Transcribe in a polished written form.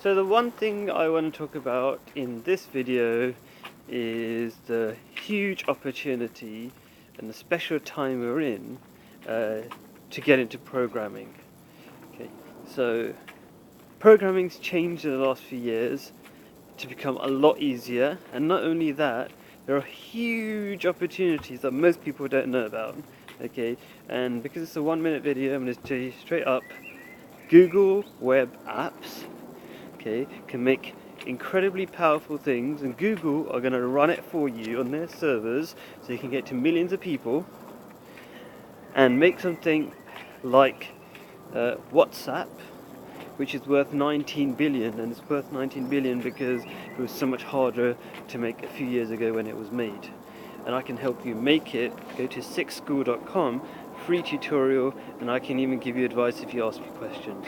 So the one thing I want to talk about in this video is the huge opportunity and the special time we're in to get into programming. Okay, so programming's changed in the last few years to become a lot easier, and not only that, there are huge opportunities that most people don't know about. Okay, and because it's a 1 minute video, I'm going to tell you straight up, Google Web Apps, okay, can make incredibly powerful things, and Google are going to run it for you on their servers so you can get to millions of people and make something like WhatsApp, which is worth 19 billion, and it's worth 19 billion because it was so much harder to make a few years ago when it was made. And I can help you make it. Go to sixschool.com, free tutorial, and I can even give you advice if you ask me questions.